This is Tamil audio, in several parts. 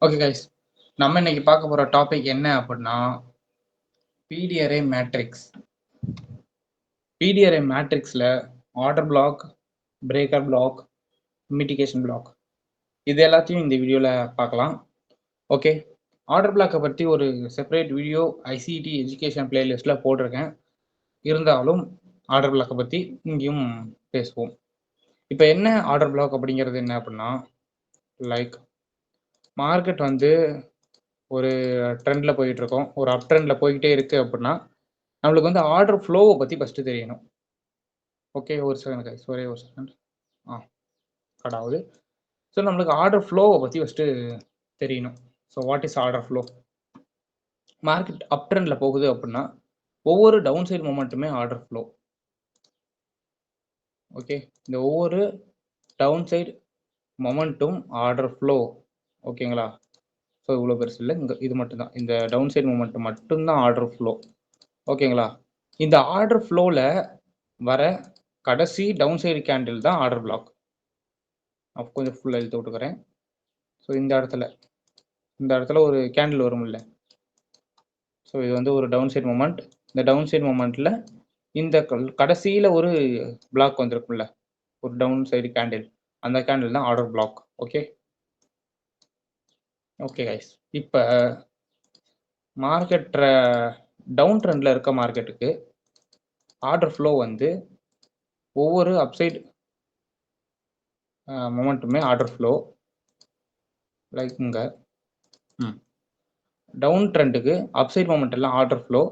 ஓகே கைஸ், நம்ம இன்னைக்கு பார்க்க போற டாபிக் என்ன அப்படின்னா PDRA மேட்ரிக்ஸ். PDRA மேட்ரிக்ஸ்ல order block, breaker block, mitigation block இது எல்லாத்தையும் இந்த வீடியோல பார்க்கலாம். ஓகே, ஆர்டர் பிளாக்கை பற்றி ஒரு செப்பரேட் வீடியோ ஐசிடி எஜுகேஷன் பிளேலிஸ்ட்ல போட்டிருக்கேன். இருந்தாலும் ஆர்டர் பிளாக்கை பற்றி இங்கேயும் பேசுவோம். இப்போ என்ன ஆர்டர் பிளாக் அப்படிங்கிறது என்ன அப்படின்னா, லைக் மார்க்கெட் வந்து ஒரு ட்ரெண்டில் போயிட்டுருக்கோம், ஒரு அப் ட்ரெண்டில் போய்கிட்டே இருக்குது அப்படின்னா நம்மளுக்கு வந்து ஆர்டர் ஃப்ளோவை பற்றி ஃபஸ்ட்டு தெரியணும். ஓகே, ஒரு செகண்ட் கைஸ், ஒரே ஒரு செகண்ட். கடாவது. ஸோ நம்மளுக்கு ஆர்டர் ஃப்ளோவை பற்றி ஃபஸ்ட்டு தெரியணும். So what is order flow? Market up ட்ரெண்டில் போகுது அப்படின்னா ஒவ்வொரு டவுன் சைடு மொமெண்ட்டுமே ஆர்டர் ஃப்ளோ. ஓகே, இந்த ஒவ்வொரு டவுன் சைடு மொமெண்ட்டும் ஆர்டர் ஃப்ளோ. ஓகேங்களா? ஸோ இவ்வளோ பெருசு இல்லை, இங்கே இது மட்டும்தான், இந்த டவுன் சைடு மொமெண்ட் மட்டும்தான் ஆர்டர் ஃப்ளோ. ஓகேங்களா? இந்த ஆர்டர் ஃப்ளோவில் வர கடைசி டவுன் சைடு கேண்டில் தான் ஆர்டர் பிளாக். அப்போ கொஞ்சம் ஃபுல்லாக இழுத்து விட்டுக்கிறேன். ஸோ இந்த இடத்துல ஒரு கேண்டில் வரும் இல்லை? ஸோ இது வந்து ஒரு டவுன் சைட் மொமெண்ட். இந்த டவுன் சைட் மொமெண்ட்டில் இந்த கடைசியில் ஒரு பிளாக் வந்திருக்கும்ல, ஒரு டவுன் சைடு கேண்டில், அந்த கேண்டில் தான் order block. Okay okay guys, இப்போ மார்க்கெட் டவுன் ட்ரெண்டில் இருக்க மார்க்கெட்டுக்கு ஆர்டர் ஃப்ளோ வந்து ஒவ்வொரு அப்சைட் மொமெண்ட்டுமே ஆர்டர் ஃப்ளோ. லைக் இங்கே டவுன் ட்ரெண்டுக்கு அப்சைட் மொமெண்ட் எல்லாம் ஆர்டர் ஃப்ளோ.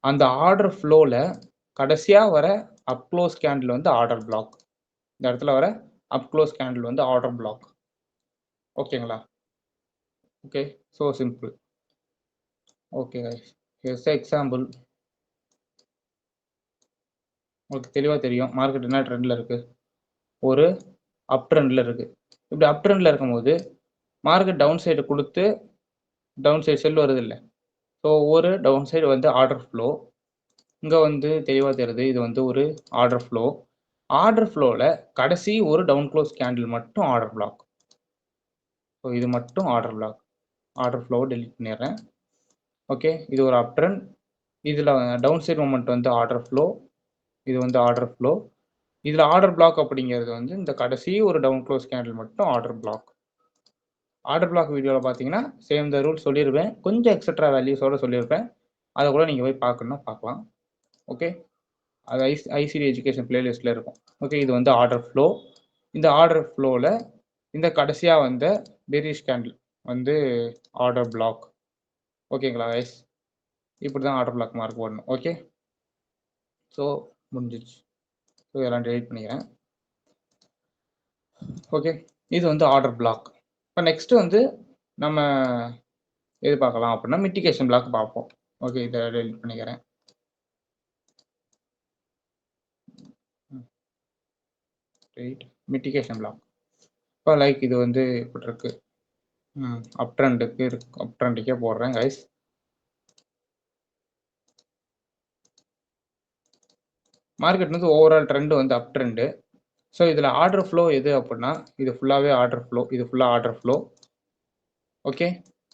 அந்த ஆர்டர் ஃப்ளோவில் கடைசியாக வர அப் க்ளோஸ் கேண்டில் வந்து ஆர்டர் பிளாக். இந்த இடத்துல வர அப் க்ளோஸ் கேண்டில் வந்து ஆர்டர் பிளாக். ஓகேங்களா? Okay, so simple. Okay guys, here's example. உங்களுக்கு தெளிவாக தெரியும் மார்க்கெட் என்ன ட்ரெண்டில் இருக்குது, ஒரு அப் ட்ரெண்டில் இருக்குது. இப்படி அப் ட்ரெண்டில் இருக்கும்போது மார்க்கெட் டவுன் சைடு கொடுத்து டவுன் சைடு செல் வருது இல்லை? ஸோ ஒரு டவுன் சைடு வந்து ஆர்டர் ஃப்ளோ. இங்கே வந்து தெளிவாக தெரியுது, இது வந்து ஒரு ஆர்டர் ஃப்ளோ. ஆர்டர் ஃப்ளோவில் கடைசி ஒரு டவுன் க்ளோஸ் கேண்டில் மட்டும் ஆர்டர் பிளாக். ஸோ இது மட்டும் ஆர்டர் பிளாக். ஆர்டர் ஃப்ளோவை டெலிட் பண்ணிடுறேன். ஓகே, இது ஒரு அப் ட்ரெண்ட். இதில் டவுன் சைட் மொமெண்ட் வந்து ஆர்டர் ஃப்ளோ, இது வந்து ஆர்டர் ஃப்ளோ. இதில் ஆர்டர் பிளாக் அப்படிங்கிறது வந்து இந்த கடைசி ஒரு டவுன் க்ளோஸ் கேண்டில் மட்டும் ஆர்டர் பிளாக். ஆர்டர் பிளாக் வீடியோவில் பார்த்தீங்கன்னா சேம் த ரூல் சொல்லியிருப்பேன், கொஞ்சம் எக்ஸட்ரா வேல்யூஸோடு சொல்லியிருப்பேன். அதை கூட நீங்கள் போய் பார்க்கணுன்னா பார்க்கலாம். ஓகே, அது ஐசிடி எஜுகேஷன் பிளேலிஸ்ட்டில் இருக்கும். ஓகே, இது வந்து ஆர்டர் ஃப்ளோ. இந்த ஆர்டர் ஃப்ளோவில் இந்த கடைசியாக வந்த பெரிஷ் கேண்டில் வந்து ஆர்டர் பிளாக். ஓகேங்களா கைஸ்? இப்படி தான் ஆர்டர் பிளாக் மார்க் போடணும். ஓகே, ஸோ முடிஞ்சிச்சு. ஸோ இதெல்லாம் டெலிட் பண்ணிக்கிறேன். ஓகே, இது வந்து ஆர்டர் பிளாக். இப்போ நெக்ஸ்ட் வந்து நம்ம எது பார்க்கலாம் அப்படின்னா மிட்டிகேஷன் பிளாக் பார்ப்போம். ஓகே, இதை டெலிட் பண்ணிக்கிறேன். Mitigation block. இப்போ லைக் இது வந்து இப்படி இருக்கு, அப் ட்ரெண்டுக்கு அப் ட்ரெண்டுக்கே போடுறேன் கைஸ். மார்க்கெட் வந்து ஓவரால் ட்ரெண்டு வந்து அப் ட்ரெண்டு. ஸோ இதில் ஆர்டர் ஃப்ளோ எது அப்படின்னா இது ஃபுல்லாகவே ஆர்டர் ஃப்ளோ, இது ஃபுல்லாக order flow. Okay,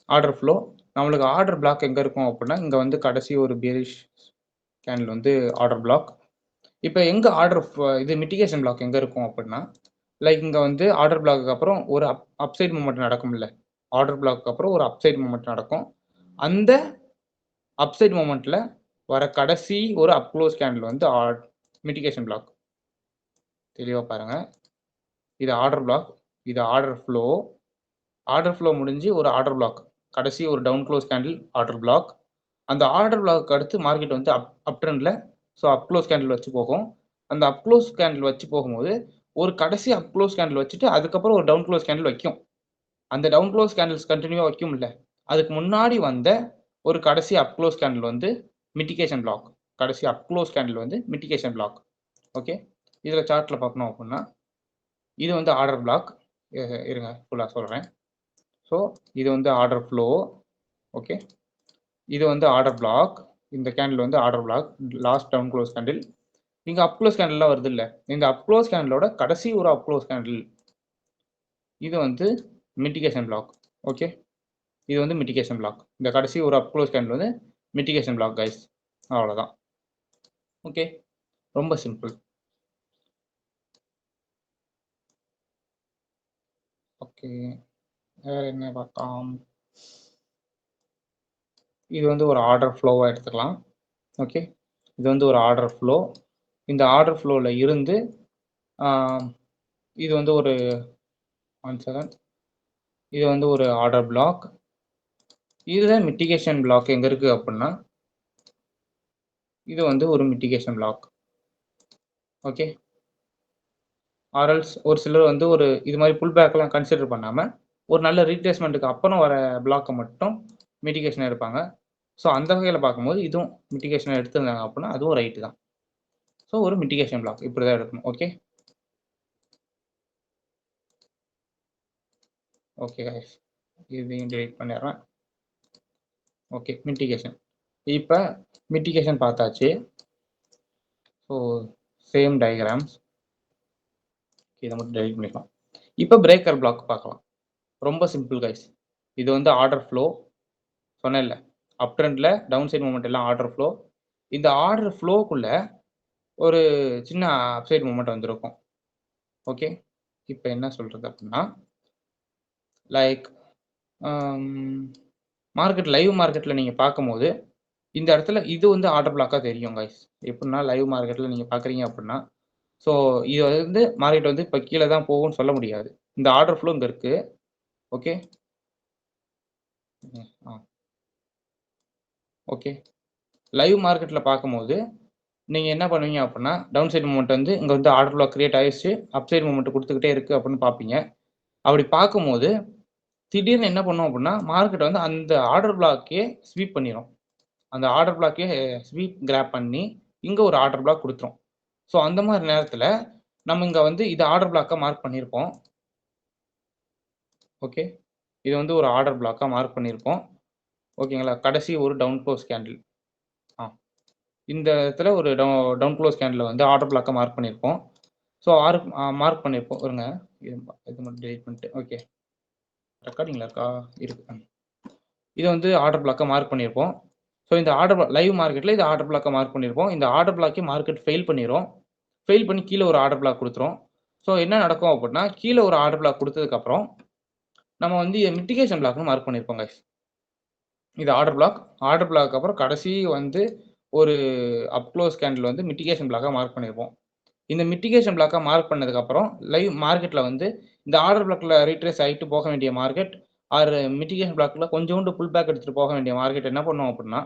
order flow. நம்மளுக்கு ஆர்டர் பிளாக் எங்கே இருக்கும் அப்படின்னா இங்கே வந்து கடைசி ஒரு பேரிஷ் கேண்டில் வந்து ஆர்டர் பிளாக். இப்போ எங்கே ஆர்டர் இது மிட்டிகேஷன் பிளாக் எங்கே இருக்கும் அப்படின்னா லைக் இங்கே வந்து ஆர்டர் பிளாக்கு அப்புறம் ஒரு அப்சைட் மூமெண்ட் நடக்கும் இல்லை? ஆர்டர் பிளாக்கு அப்புறம் ஒரு அப்சைட் மூமெண்ட் நடக்கும். அந்த அப்சைட் மூமெண்ட்டில் வர கடைசி ஒரு அப் க்ளோஸ் கேண்டில் வந்து மிட்டிகேஷன் பிளாக். தெளிவாக பாருங்கள், இது ஆர்டர் பிளாக், இது ஆர்டர் ஃப்ளோ. ஆர்டர் ஃப்ளோ முடிஞ்சு ஒரு ஆர்டர் பிளாக், கடைசி ஒரு down close candle order block. அந்த ஆர்டர் பிளாக்கு அடுத்து மார்க்கெட் வந்து அப் ட்ரெண்டில், ஸோ அப் க்ளோஸ் கேண்டில் வச்சு போகும். அந்த அப் க்ளோஸ் கேண்டில் வச்சு போகும்போது ஒரு கடைசி அப் க்ளோஸ் கேண்டில் வச்சுட்டு அதுக்கப்புறம் ஒரு டவுன் க்ளோஸ் கேண்டில் வைக்கும். அந்த டவுன் க்ளோஸ் கேண்டில்ஸ் கண்டினியூவாக வைக்கும் இல்லை? அதுக்கு முன்னாடி வந்த ஒரு கடைசி அப் க்ளோஸ் கேண்டில் வந்து மிட்டிகேஷன் பிளாக். கடைசி அப் க்ளோஸ் கேண்டில் வந்து மிட்டிகேஷன் பிளாக். ஓகே, இதில் சார்ட்டில் பார்க்கணும் அப்படின்னா இது வந்து ஆர்டர் பிளாக். இருங்க ஃபுல்லாக சொல்கிறேன். ஸோ இது வந்து ஆர்டர் ஃப்ளோ. ஓகே, இது வந்து ஆர்டர் பிளாக். இந்த கேண்டில் வந்து order block, last down close candle. இங்கே அப் க்ளோஸ் கேண்டில்லாம் வருது இல்லை? இந்த அப் க்ளோஸ் கேண்டிலோட கடைசி ஒரு அப் க்ளோஸ் கேண்டில் இது வந்து மிட்டிகேஷன் பிளாக். ஓகே, இது வந்து மிட்டிகேஷன் பிளாக். இந்த கடைசி ஒரு அப் க்ளோஸ் கேண்டில் வந்து மிட்டிகேஷன் பிளாக் கைஸ். அவ்வளோதான். ஓகே, ரொம்ப சிம்பிள். ஓகே, வேற என்ன பார்க்கலாம்? இது வந்து ஒரு ஆர்டர் ஃப்ளோவாக எடுத்துக்கலாம். ஓகே, இது வந்து ஒரு ஆர்டர் ஃப்ளோ. இந்த ஆர்டர் ஃப்ளோவில் இருந்து இது வந்து ஒரு 1 செகண்ட். இது வந்து ஒரு ஆர்டர் பிளாக். இதுதான் மிட்டிகேஷன் பிளாக் எங்கே இருக்குது அப்படின்னா, இது வந்து ஒரு மிட்டிகேஷன் பிளாக். ஓகே, ஆர்எல்ஸ் ஒரு சிலர் வந்து ஒரு இது மாதிரி புல் பேக்லாம் கன்சிடர் பண்ணாமல் ஒரு நல்ல ரீட்ரேஸ்மெண்ட்டுக்கு அப்புறம் வர பிளாக்கை மட்டும் மிட்டிகேஷன் எடுப்பாங்க. ஸோ அந்த வகையில் பார்க்கும்போது இதுவும் மிட்டிகேஷன் எடுத்திருந்தாங்க அப்படின்னா அதுவும் ரைட்டு தான். ஸோ ஒரு மிட்டிகேஷன் பிளாக் இப்படி தான் எடுக்கணும். ஓகே ஓகே கைஸ், இதையும் டெலிட் பண்ணிடுறேன். Okay, mitigation. இப்போ மிட்டிகேஷன் பார்த்தாச்சு. So same diagrams. இதை மட்டும் டெலிட் பண்ணிக்கலாம். இப்போ பிரேக்கர் பிளாக் பார்க்கலாம். ரொம்ப சிம்பிள் கைஸ். இது வந்து ஆர்டர் ஃப்ளோ சொன்னேன் இல்லை, அப் ட்ரெண்டில் டவுன் சைட் மூமெண்ட் எல்லாம் ஆர்டர் ஃப்ளோ. இந்த ஆர்டர் ஃப்ளோக்குள்ள ஒரு சின்ன அப்சைட் மூமெண்ட் வந்திருக்கும். ஓகே, இப்போ என்ன சொல்கிறது அப்படின்னா, லைக் மார்க்கெட் லைவ் மார்க்கெட்டில் நீங்கள் பார்க்கும்போது இந்த இடத்துல இது வந்து ஆர்டர் பிளாக்காக தெரியும் கைஸ். எப்படின்னா லைவ் மார்க்கெட்டில் நீங்கள் பார்க்குறீங்க அப்படின்னா, ஸோ இது வந்து மார்க்கெட் வந்து இப்போ கீழே தான் போகும்னு சொல்ல முடியாது. இந்த ஆர்டர் ஃப்ளோ இங்கே இருக்குது. ஓகே ஓகே, லைவ் மார்க்கெட்டில் பார்க்கும்போது நீங்கள் என்ன பண்ணுவீங்க அப்படின்னா, டவுன் சைட் மூமெண்ட் வந்து இங்கே வந்து ஆர்டர் பிளாக் கிரியேட் ஆகிடுச்சு, அப் சைட் மூமெண்ட் கொடுத்துக்கிட்டே இருக்குது அப்படின்னு பார்ப்பீங்க. அப்படி பார்க்கும்போது திடீர்னு என்ன பண்ணும் அப்படின்னா, மார்க்கெட் வந்து அந்த ஆர்டர் பிளாக்கே ஸ்வீப் பண்ணிடும். அந்த ஆர்டர் பிளாக்கே ஸ்வீப் கிராப் பண்ணி இங்கே ஒரு ஆர்டர் பிளாக் கொடுத்துரும். ஸோ அந்த மாதிரி நேரத்தில் நம்ம இங்கே வந்து இது ஆர்டர் பிளாக்காக மார்க் பண்ணியிருப்போம். ஓகே, இது வந்து ஒரு ஆர்டர் பிளாக்காக மார்க் பண்ணியிருப்போம். ஓகேங்களா, கடைசி ஒரு டவுன் க்ளோஸ் கேண்டில். இந்த இடத்துல ஒரு டவுன் க்ளோஸ் கேண்டில் வந்து ஆர்டர் பிளாக்காக மார்க் பண்ணியிருப்போம். ஸோ மார்க் பண்ணியிருப்போம். இருங்க, இது மட்டும் டெலிட் பண்ணிட்டு. ஓகே, ரெக்கார்டிங்கில் இருக்கா? இருக்கு. இது வந்து ஆர்டர் பிளாக்காக மார்க் பண்ணியிருப்போம். ஸோ இந்த ஆர்டர் லைவ் மார்க்கெட்டில் இது ஆர்டர் பிளாக்காக மார்க் பண்ணியிருப்போம். இந்த ஆர்டர் பிளாக்கே மார்க்கெட் ஃபெயில் பண்ணிடும். ஃபெயில் பண்ணி கீழே ஒரு ஆர்டர் பிளாக் கொடுத்துரும். ஸோ என்ன நடக்கும் அப்படின்னா, கீழே ஒரு ஆர்டர் பிளாக் கொடுத்ததுக்கப்புறம் நம்ம வந்து மிட்டிகேஷன் பிளாக்னு மார்க் பண்ணியிருப்போம் கைஸ். இது ஆர்டர் பிளாக் அப்புறம் கடைசி வந்து ஒரு அப் க்ளோஸ் கேண்டில் வந்து மிட்டிகேஷன் பிளாக்காக மார்க் பண்ணியிருப்போம். இந்த மிட்டிகேஷன் பிளாக்காக மார்க் பண்ணதுக்கப்புறம் லைவ் மார்க்கெட்டில் வந்து இந்த ஆர்டர் பிளாக்கில் ரீட்ரேஸ் ஆகிட்டு போக வேண்டிய மார்க்கெட் ஆர் மிட்டிகேஷன் பிளாக்கில் கொஞ்சோண்டு புல் பேக் எடுத்துகிட்டு போக வேண்டிய மார்க்கெட் என்ன பண்ணும் அப்படின்னா,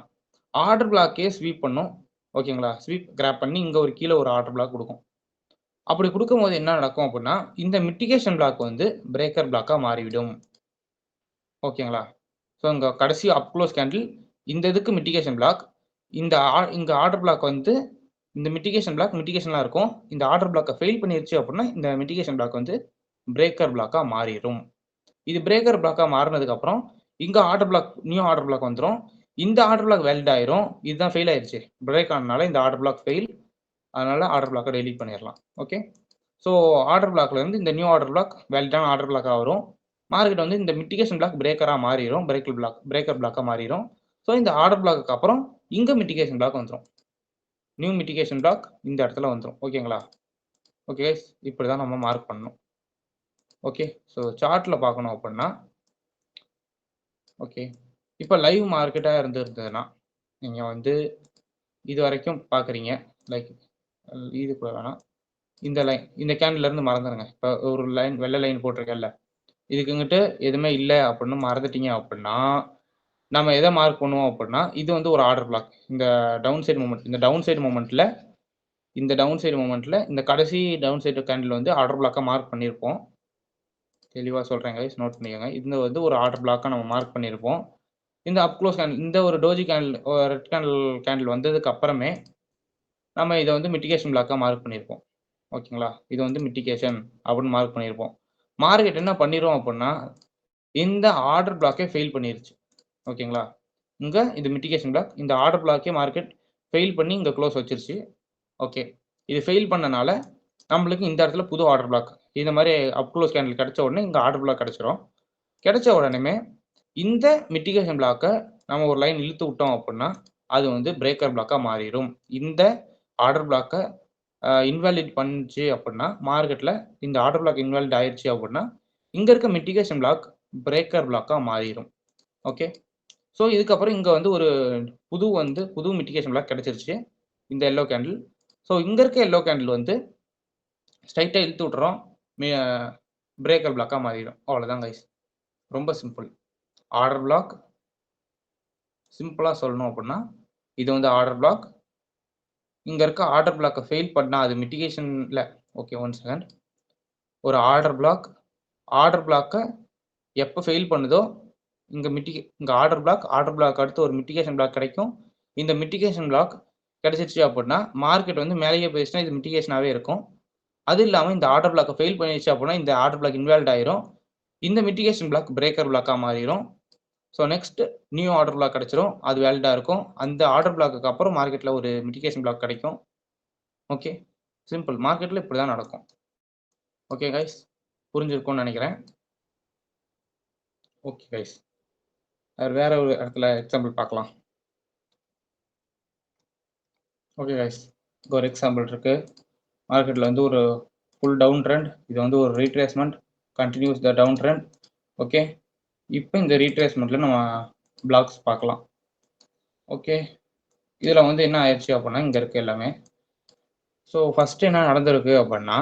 ஆர்டர் பிளாக்கே ஸ்வீப் பண்ணும். ஓகேங்களா, ஸ்வீப் கிராப் பண்ணி இங்கே ஒரு கீழே ஒரு ஆர்டர் பிளாக் கொடுக்கும். அப்படி கொடுக்கும்போது என்ன நடக்கும் அப்படின்னா, இந்த மிட்டிகேஷன் பிளாக் வந்து பிரேக்கர் பிளாக்காக மாறிவிடும். ஓகேங்களா, ஸோ இங்கே கடைசி அப் க்ளோஸ் கேண்டில் இந்த இதுக்கு மிட்டிகேஷன் பிளாக், இங்கே ஆர்டர் பிளாக் வந்து இந்த மிட்டிகேஷன்லாம் இருக்கும். இந்த ஆர்டர் பிளாக்கை ஃபெயில் பண்ணிருச்சு அப்படின்னா இந்த மிட்டிகேஷன் பிளாக் வந்து பிரேக்கர் பிளாக்காக மாறிடும். இது பிரேக்கர் பிளாக்காக மாறினதுக்கப்புறம் இங்கே நியூ ஆர்டர் பிளாக் வந்துடும். இந்த ஆர்டர் பிளாக் வேலிட் ஆயிரும். இதுதான் ஃபெயில் ஆயிடுச்சு, பிரேக் ஆனதுனால இந்த ஆர்டர் பிளாக் ஃபெயில். அதனால ஆர்டர் பிளாக்கை டெலீட் பண்ணிடலாம். ஓகே, ஸோ ஆர்டர் பிளாக்ல இருந்து இந்த நியூ ஆர்டர் பிளாக் வேலிடான ஆர்டர் பிளாக்காக வரும். மார்க்கெட் வந்து இந்த மிட்டிகேஷன் பிளாக் பிரேக்கராக மாறிடும், பிரேக்கர் பிளாக்காக மாறிடும். ஸோ இந்த ஆர்டர் பிளாக்கு அப்புறம் இங்கே மிட்டிகேஷன் பிளாக் வந்துடும். நியூ மிட்டிகேஷன் பிளாக் இந்த இடத்துல வந்துடும். ஓகேங்களா, ஓகே, இப்படி தான் நம்ம மார்க் பண்ணணும். ஓகே, ஸோ சார்ட்டில் பார்க்கணும் அப்படின்னா, ஓகே, இப்போ லைவ் மார்க்கெட்டாக இருந்ததுன்னா நீங்கள் வந்து இது வரைக்கும் பார்க்குறீங்க. லைக் இது கூட வேணாம், இந்த கேண்டில்லேருந்து மறந்துடுங்க. இப்போ ஒரு லைன் வெள்ளை லைன் போட்டிருக்கேன்ல, இதுக்குங்கிட்டு எதுவுமே இல்லை அப்படின்னு மறந்துட்டீங்க அப்படின்னா நம்ம எதை மார்க் பண்ணுவோம் அப்படின்னா, இது வந்து ஒரு ஆர்டர் பிளாக். இந்த டவுன் சைடு மூமெண்ட்டில் இந்த கடைசி டவுன் சைடு கேண்டில் வந்து ஆர்டர் பிளாக்காக மார்க் பண்ணியிருப்போம். தெளிவாக சொல்கிறேன் கைஸ், நோட் பண்ணிக்கோங்க. இந்த வந்து ஒரு ஆர்டர் பிளாக்காக நம்ம மார்க் பண்ணியிருப்போம். இந்த அப் க்ளோஸ் கேண்டில், இந்த ஒரு டோஜி கேண்டில், ரெட் கேண்டில் வந்ததுக்கு அப்புறமே நம்ம இதை வந்து மிட்டிகேஷன் பிளாக்காக மார்க் பண்ணியிருப்போம். ஓகேங்களா, இது வந்து மிட்டிகேஷன் அப்படின்னு மார்க் பண்ணியிருப்போம். மார்க்கெட் என்ன பண்ணிடும் அப்படின்னா, இந்த ஆர்டர் பிளாக்கே ஃபெயில் பண்ணிருச்சு. ஓகேங்களா, இங்கே இது மிட்டிகேஷன் பிளாக், இந்த ஆர்டர் பிளாக்கே மார்க்கெட் ஃபெயில் பண்ணி இங்கே க்ளோஸ் வச்சிருச்சு. ஓகே, இது ஃபெயில் பண்ணனால நம்மளுக்கு இந்த இடத்துல புது ஆர்டர் பிளாக் இந்த மாதிரி அப் க்ளோஸ் கேண்டில் கிடைச்ச உடனே இங்கே ஆர்டர் பிளாக் கிடைச்சிரும். கிடைச்ச உடனே இந்த மிட்டிகேஷன் பிளாக்கை நம்ம ஒரு லைன் இழுத்து விட்டோம் அப்படின்னா அது வந்து பிரேக்கர் பிளாக்காக மாறிடும். இந்த ஆர்டர் பிளாக்கை இன்வாலிட் பண்ணுச்சு அப்படின்னா மார்க்கெட்டில் இந்த ஆர்டர் பிளாக் இன்வாலிட் ஆயிடுச்சு அப்படின்னா இங்கே இருக்க மிட்டிகேஷன் பிளாக் பிரேக்கர் பிளாக்காக மாறிடும். ஓகே, ஸோ இதுக்கப்புறம் இங்கே வந்து ஒரு புது மிட்டிகேஷன் பிளாக் கிடைச்சிருச்சு இந்த எல்லோ கேண்டில். ஸோ இங்கே இருக்க எல்லோ கேண்டில் வந்து ஸ்ட்ரைட்டாக இழுத்து விட்டுறோம், பிரேக்கர் பிளாக்காக மாறிடும். அவ்வளோதான் கைஸ், ரொம்ப சிம்பிள். ஆர்டர் பிளாக் சிம்பிளாக சொல்லணும் அப்படின்னா இது வந்து ஆர்டர் பிளாக். இங்கே இருக்க ஆர்டர் பிளாக்கை ஃபெயில் பண்ணால் அது மிட்டிகேஷனில். Okay, 1 second. ஒரு ஆர்டர் பிளாக்கை எப்போ ஃபெயில் பண்ணுதோ இங்கே ஆர்டர் பிளாக் அடுத்து ஒரு மிட்டிகேஷன் பிளாக் கிடைக்கும். இந்த மிட்டிகேஷன் பிளாக் கிடைச்சிருச்சு அப்படின்னா மார்க்கெட் வந்து மேலேயே போயிடுச்சுன்னா இது மிட்டிகேஷனாகவே இருக்கும். அது இல்லாமல் இந்த ஆர்டர் பிளாக்கை ஃபெயில் பண்ணிடுச்சு அப்படின்னா இந்த ஆர்டர் பிளாக் இன்வாலிட் ஆயிரும். இந்த மிட்டிகேஷன் பிளாக் பிரேக்கர் பிளாக்காக மாறிடும். So next new order black கிடைச்சிரும், அது வேலிடாக இருக்கும். அந்த ஆர்டர் பிளாக்கு அப்புறம் மார்க்கெட்டில் ஒரு மிட்டிகேஷன் பிளாக் கிடைக்கும். Okay, simple. மார்க்கெட்டில் இப்படி தான் நடக்கும். ஓகே கைஸ், புரிஞ்சிருக்கும்னு நினைக்கிறேன். ஓகே கைஸ், வேற ஒரு இடத்துல எக்ஸாம்பிள் பார்க்கலாம். ஓகே கைஸ், ஒரு எக்ஸாம்பிள் இருக்கு. மார்க்கெட்டில் வந்து ஒரு ஃபுல் டவுன் ட்ரெண்ட், இது வந்து ஒரு retracement, continues the down trend. Okay, இப்போ இந்த ரீட்ரேஸ்மெண்ட்டில் நம்ம பிளாக்ஸ் பார்க்கலாம். ஓகே, இதில் வந்து என்ன ஆயிடுச்சு அப்படின்னா இங்கே இருக்குது எல்லாமே. ஸோ ஃபஸ்ட்டு என்ன நடந்திருக்கு அப்படின்னா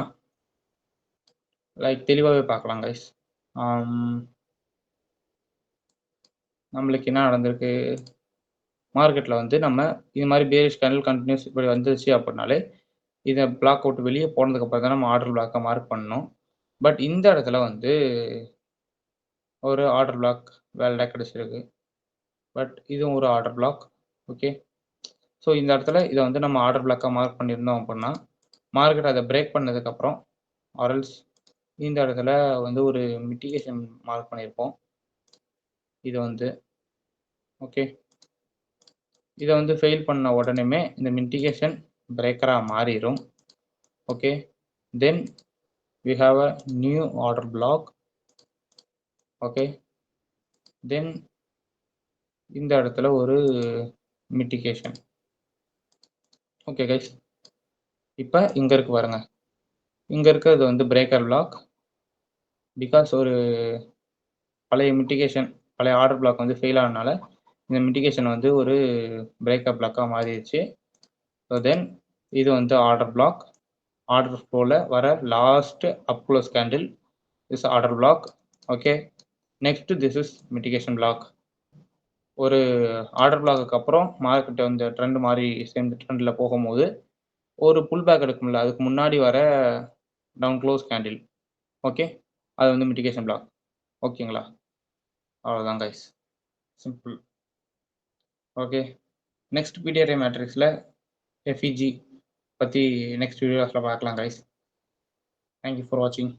லைக் தெளிவாகவே பார்க்கலாம் கைஸ். நம்மளுக்கு என்ன நடந்திருக்கு, மார்க்கெட்டில் வந்து நம்ம இது மாதிரி பேரிஷ் கேண்டில் கண்டினியூஸ் இப்படி வந்துச்சு அப்படின்னாலே இதை பிளாக் அவுட் வெளியே போனதுக்கப்புறம் தான் நம்ம ஆர்டர் பிளாக்கை மார்க் பண்ணணும். பட் இந்த இடத்துல வந்து ஒரு ஆர்டர் பிளாக் வேலிடாக கிடைச்சிருக்கு. பட் இதுவும் ஒரு ஆர்டர் பிளாக். ஓகே, ஸோ இந்த இடத்துல இதை வந்து நம்ம ஆர்டர் பிளாக்காக மார்க் பண்ணியிருந்தோம் அப்படின்னா மார்க்கெட் அதை பிரேக் பண்ணதுக்கப்புறம் ஆர்எல்ஸ் இந்த இடத்துல வந்து ஒரு மிட்டிகேஷன் மார்க் பண்ணியிருப்போம். இது வந்து ஓகே, இதை வந்து ஃபெயில் பண்ண உடனே இந்த மிட்டிகேஷன் பிரேக்கராக மாறிடும். Okay, then we have a new order block. Okay, then இந்த இடத்துல ஒரு மிட்டிகேஷன். ஓகே கைஸ், இப்போ இங்கே இருக்கு பாருங்க, இங்கே இருக்கிறது வந்து பிரேக்கர் பிளாக். பிகாஸ் ஒரு பழைய ஆர்டர் பிளாக் வந்து ஃபெயில் ஆனதுனால இந்த மிட்டிகேஷன் வந்து ஒரு பிரேக்கர் பிளாக்காக மாறிடுச்சு. ஸோ தென் இது வந்து ஆர்டர் பிளாக். ஆர்டர் ஃப்ளோவில் வர last up close candle is order block. Okay, next this is mitigation block. ஒரு ஆர்டர் பிளாக்கு அப்புறம் மார்க்கெட் வந்து ட்ரெண்ட் மாதிரி சேர்ந்து ட்ரெண்டில் போகும்போது ஒரு புல் பேக் எடுக்கும்ல, அதுக்கு முன்னாடி வர டவுன் க்ளோஸ் கேண்டில். ஓகே, அது வந்து மிட்டிகேஷன் பிளாக். ஓகேங்களா, அவ்வளோதான் guys, simple. Okay, next PD array மேட்ரிக்ஸில் எஃப்இஜி பற்றி நெக்ஸ்ட் வீடியோஸில் பார்க்கலாம் கைஸ். தேங்க்யூ ஃபார் வாட்சிங்.